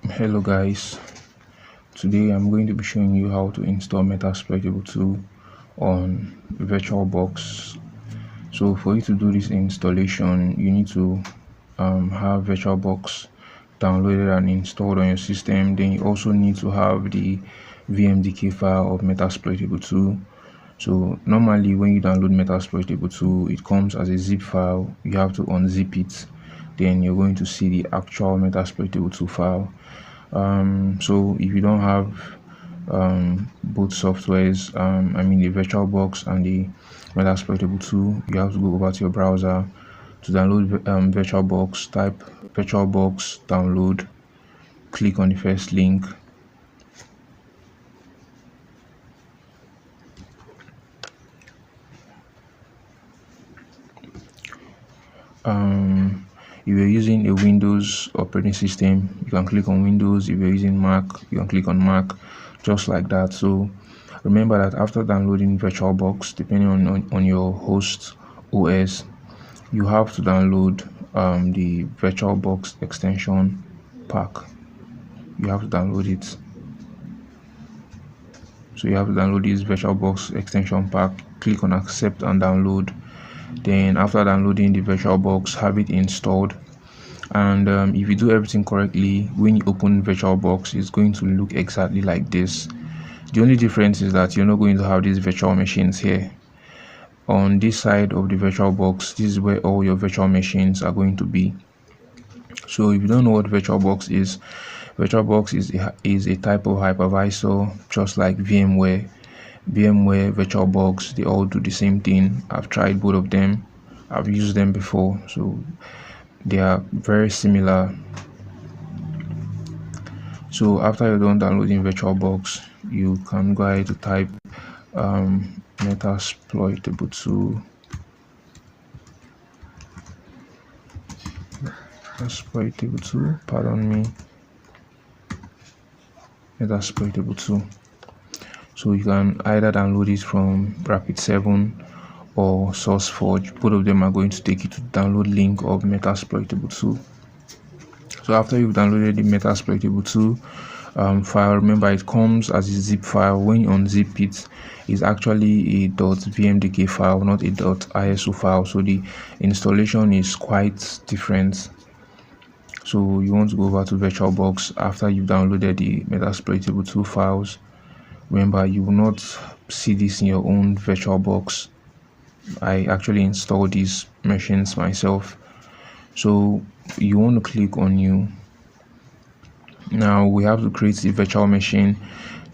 Hello guys, today I'm going to be showing you how to install metasploitable2 on Virtualbox. So for you to do this installation, you need to have Virtualbox downloaded and installed on your system. Then you also need to have the VMDK file of metasploitable2. So normally when you download metasploitable2, it comes as a zip file. You have to unzip it, then you're going to see the actual metasploitable2 file. So if you don't have both softwares, I mean the VirtualBox and the metasploitable2, you have to go over to your browser to download VirtualBox. Type VirtualBox download, click on the first link. If you're using a Windows operating system, you can click on Windows. If you're using Mac, you can click on Mac, just like that. So remember that after downloading VirtualBox, depending on your host OS, you have to download the VirtualBox extension pack. You have to download it. So you have to download this VirtualBox extension pack, click on accept and download. Then after downloading the VirtualBox, have it installed. And if you do everything correctly, when you open VirtualBox, it's going to look exactly like this. The only difference is that you're not going to have these virtual machines here. On this side of the VirtualBox, this is where all your virtual machines are going to be. So if you don't know what VirtualBox is a type of hypervisor, just like VMware, VirtualBox. They all do the same thing. I've tried both of them. I've used them before, so they are very similar. So after you're done downloading VirtualBox, you can go ahead to type metasploitable2. Metasploitable2. So you can either download it from Rapid7 or SourceForge. Both of them are going to take you to the download link of metasploitable2. So after you've downloaded the metasploitable2 file, remember it comes as a zip file. When you unzip it, it's actually a .vmdk file, not a .iso file. So the installation is quite different. So you want to go over to VirtualBox after you've downloaded the metasploitable2 files. Remember, you will not see this in your own VirtualBox. I actually installed these machines myself. So you want to click on new. Now we have to create the virtual machine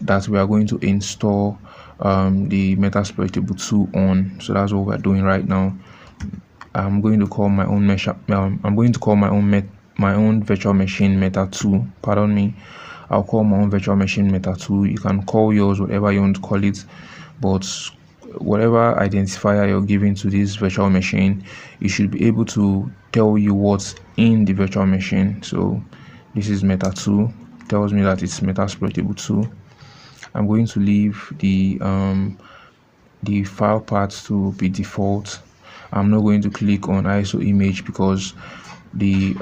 that we are going to install the metasploitable2 on. So that's what we're doing right now. I'm going to call my own my own virtual machine meta2. Pardon me. I'll call my own virtual machine meta2. You can call yours whatever you want to call it, but whatever identifier you're giving to this virtual machine, you should be able to tell you what's in the virtual machine. So this is meta2, tells me that it's metasploitable2. I'm going to leave the file path to be default. I'm not going to click on ISO image because the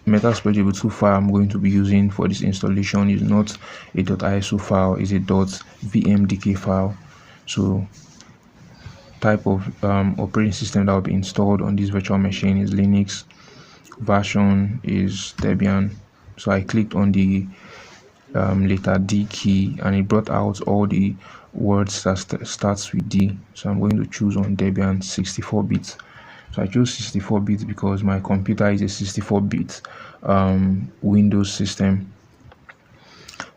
metasploitable2 file I'm going to be using for this installation is not a .iso file, is a .vmdk file. So type of operating system that will be installed on this virtual machine is Linux, version is Debian. So I clicked on the letter D key and it brought out all the words that starts with D. So I'm going to choose on Debian 64-bit. So I chose 64-bit because my computer is a 64-bit Windows system.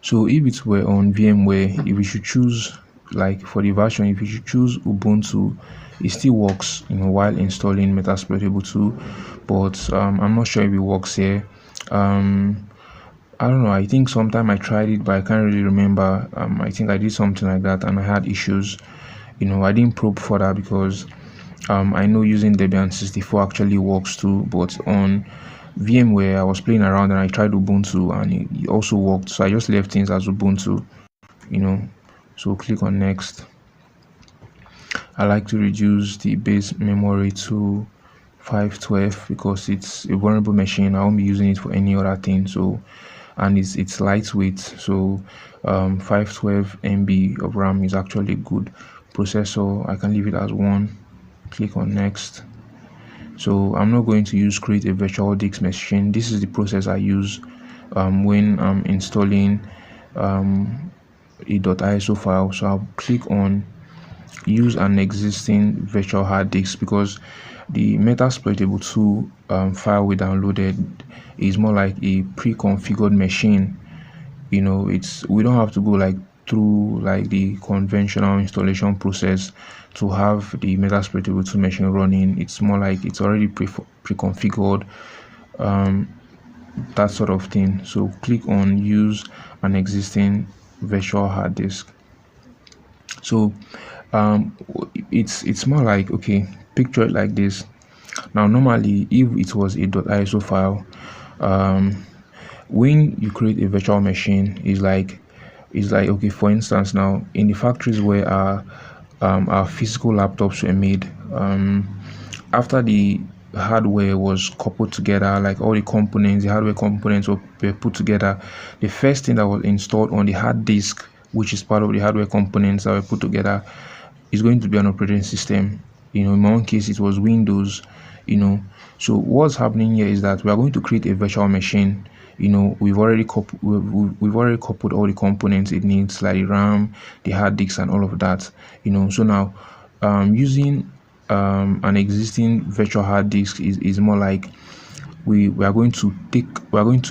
So if it were on VMware, if you should choose, like for the version, if you should choose Ubuntu, it still works, while installing metasploitable2, but I'm not sure if it works here. I don't know, I think sometime I tried it, but I can't really remember. I think I did something like that and I had issues. I didn't probe further because I know using Debian 64 actually works too, but on VMware I was playing around and I tried Ubuntu and it also worked, so I just left things as Ubuntu. So click on next. I like to reduce the base memory to 512 because it's a vulnerable machine. I won't be using it for any other thing. So, and it's lightweight, so 512 MB of RAM is actually good. Processor, I can leave it as 1. Click on next. So I'm not going to use create a virtual disk machine. This is the process I use when I'm installing a .iso file. So I'll click on use an existing virtual hard disk, because the metasploitable2 file we downloaded is more like a pre-configured machine. We don't have to go like through like the conventional installation process to have the metasploitable2 machine running. It's more like it's already pre-configured, that sort of thing. So click on use an existing virtual hard disk. So it's more like, okay, picture it like this. Now normally if it was a .iso file, when you create a virtual machine, is like okay, for instance, now in the factories where our physical laptops were made, after the hardware was coupled together, like all the components, the hardware components were put together, the first thing that was installed on the hard disk, which is part of the hardware components that were put together, is going to be an operating system. In my own case it was Windows. So what's happening here is that we are going to create a virtual machine. We've already coupled all the components it needs, like the RAM, the hard disk, and all of that. So now using an existing virtual hard disk is more like we are going to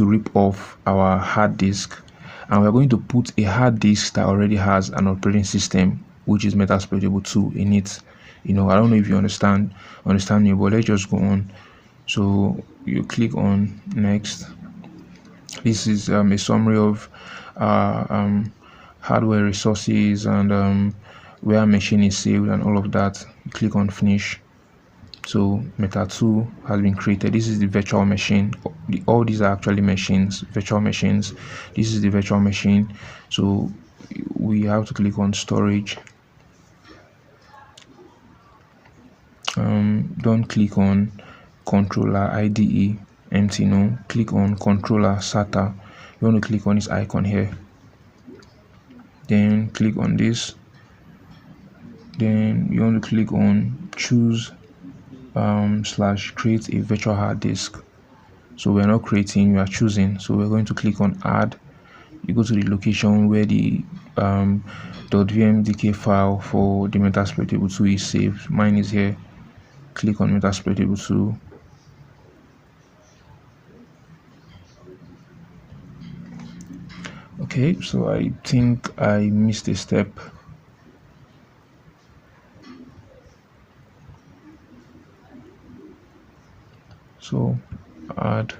rip off our hard disk, and we're going to put a hard disk that already has an operating system, which is metasploitable2 in it. I don't know if you understand me, but let's just go on. So you click on next. This is a summary of hardware resources and where machine is saved and all of that. You click on finish. So meta2 has been created. This is the virtual machine. All these are actually machines, virtual machines. This is the virtual machine. So we have to click on storage. Don't click on controller IDE empty, no, click on controller SATA. You want to click on this icon here, then click on this, then you want to click on choose / create a virtual hard disk. So we're not creating, we are choosing. So we're going to click on add. You go to the location where the .vmdk file for the metasploitable2 is saved. Mine is here. Click on metasploitable2. Okay, so I think I missed a step. So add.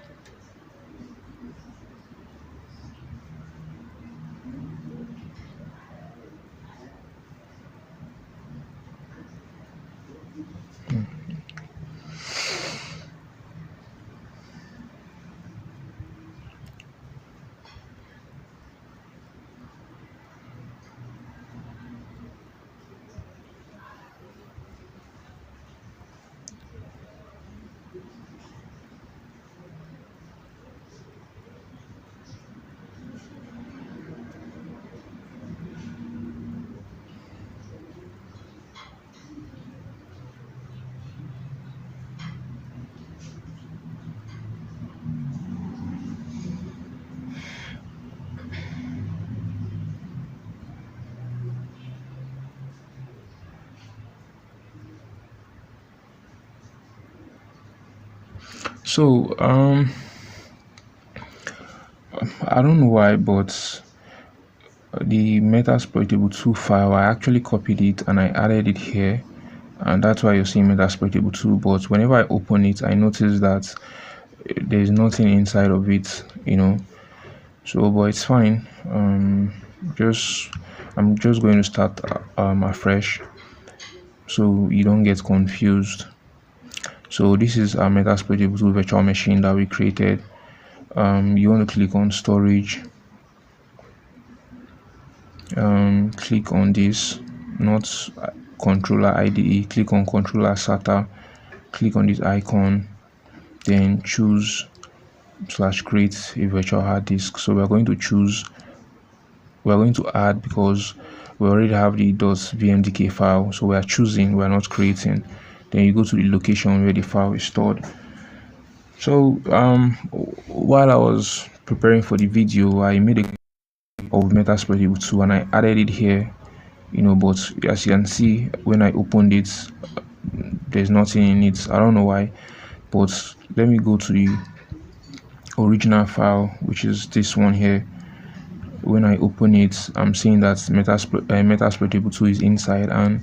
So I don't know why, but the metasploitable2 file, I actually copied it and I added it here, and that's why you're seeing metasploitable2. But whenever I open it, I notice that there's nothing inside of it. So but it's fine. I'm just going to start afresh, so you don't get confused. So this is our metasploitable2 virtual machine that we created. You want to click on storage, click on this, not controller IDE, click on controller SATA, click on this icon, then choose /create a virtual hard disk. So we're going to add because we already have the .vmdk file, so we are choosing, we are not creating. Then you go to the location where the file is stored. So while I was preparing for the video, I made a of metasploitable2 and I added it here, but as you can see, when I opened it, there's nothing in it. I don't know why, but let me go to the original file, which is this one here. When I open it, I'm seeing that metasploitable2 is inside, and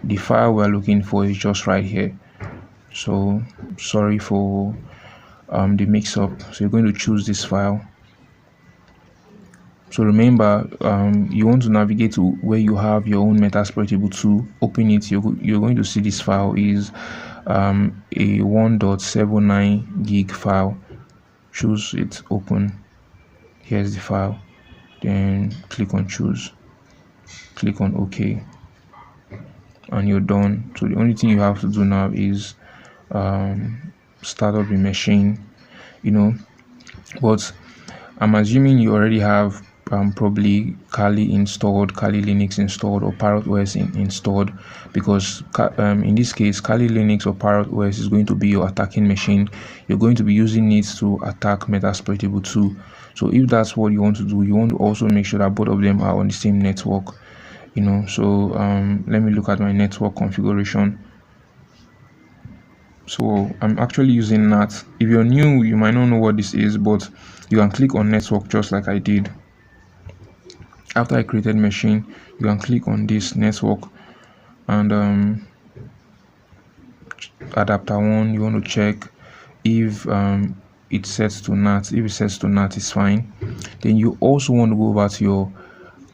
the file we're looking for is just right here. So sorry for the mix-up. So you're going to choose this file. So remember, you want to navigate to where you have your own metasploitable2. Open it. You're going to see this file is a 1.79 gig file. Choose it, open. Here's the file. Then click on choose. Click on OK, and you're done. So the only thing you have to do now is start up the machine, but I'm assuming you already have probably Kali installed, Kali Linux installed, or Parrot OS installed, because in this case Kali Linux or Parrot OS is going to be your attacking machine. You're going to be using it to attack metasploitable2. So if that's what you want to do, you want to also make sure that both of them are on the same network, so let me look at my network configuration. So I'm actually using NAT. If you're new, you might not know what this is, but you can click on network just like I did. After I created machine, you can click on this network, and adapter 1, you want to check if it sets to NAT. If it sets to NAT, it's fine. Then you also want to go over to your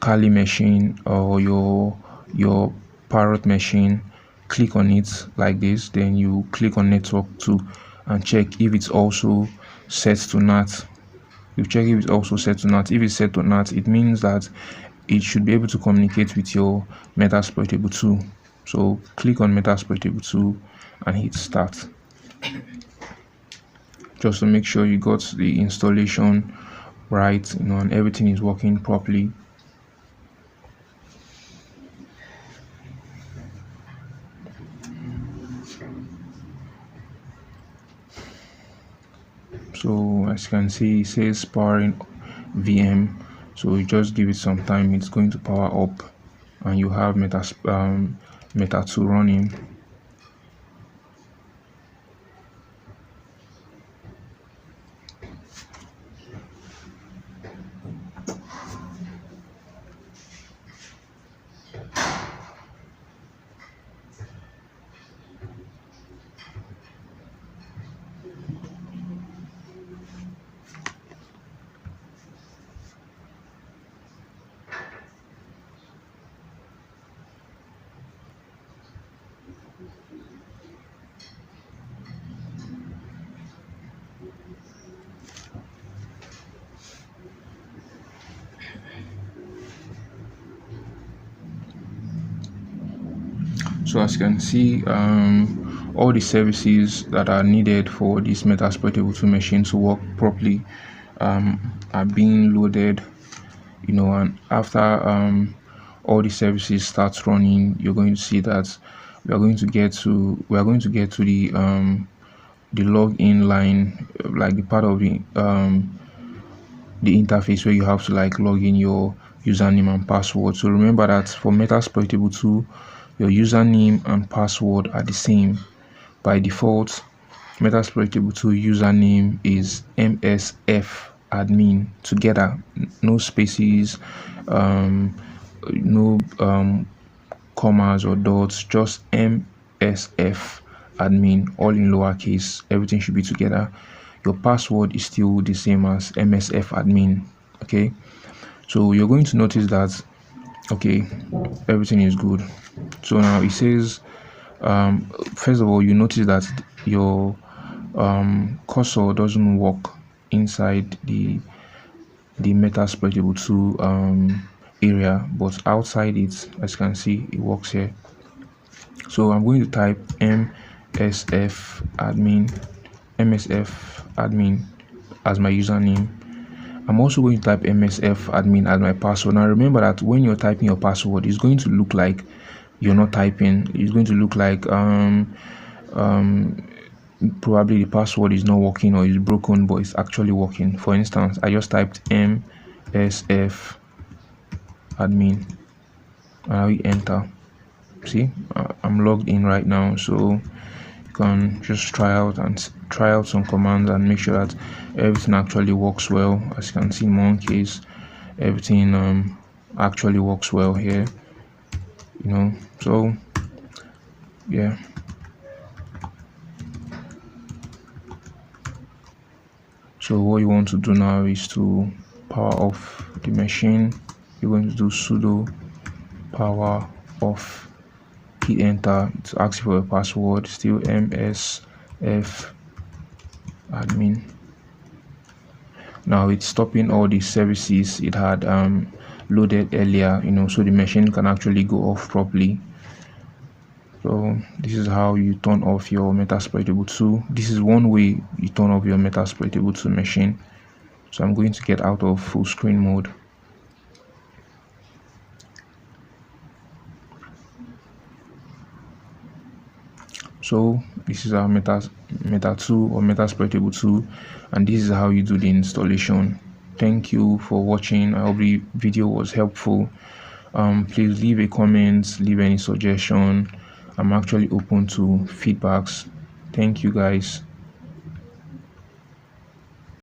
Kali machine or your Parrot machine. Click on it like this, then you click on network 2 and check if it's also set to NAT. You check if it's also set to NAT. If it's set to NAT, it means that it should be able to communicate with your metasploitable2. So click on metasploitable2 and hit start, just to make sure you got the installation right, and everything is working properly. So as you can see, it says powering VM. So you just give it some time, it's going to power up, and you have Meta2 running. So as you can see, all the services that are needed for this metasploitable2 machine to work properly are being loaded, and after all the services start running, you're going to see that we are going to get to the login line, like the part of the interface where you have to log in your username and password. So remember that for metasploitable2, your username and password are the same. By default, metasploitable2 username is msf admin, together, no spaces, no commas or dots, just msf admin, all in lowercase. Everything should be together. Your password is still the same as msf admin. Okay, so you're going to notice that everything is good. So now it says, first of all, you notice that your cursor doesn't work inside the metasploitable2 area, but outside it, as you can see, it works here. So I'm going to type msf admin as my username. I'm also going to type msf admin as my password. Now remember that when you're typing your password, it's going to look like you're not typing. It's going to look like probably the password is not working or is broken, but it's actually working. For instance, I just typed msf admin and I will enter. See, I'm logged in right now, so you can just try out some commands and make sure that everything actually works well. As you can see in my case, everything actually works well here, so yeah. So what you want to do now is to power off the machine. You're going to do sudo power off, hit enter to ask for a password, still msf admin. Now it's stopping all the services it had loaded earlier, so the machine can actually go off properly. So this is how you turn off your metasploitable2. This is one way you turn off your metasploitable2 machine. So I'm going to get out of full screen mode. So this is our meta2 or metasploitable2, and this is how you do the installation. Thank you for watching. I hope the video was helpful. Please leave a comment, leave any suggestion. I'm actually open to feedbacks. Thank you guys.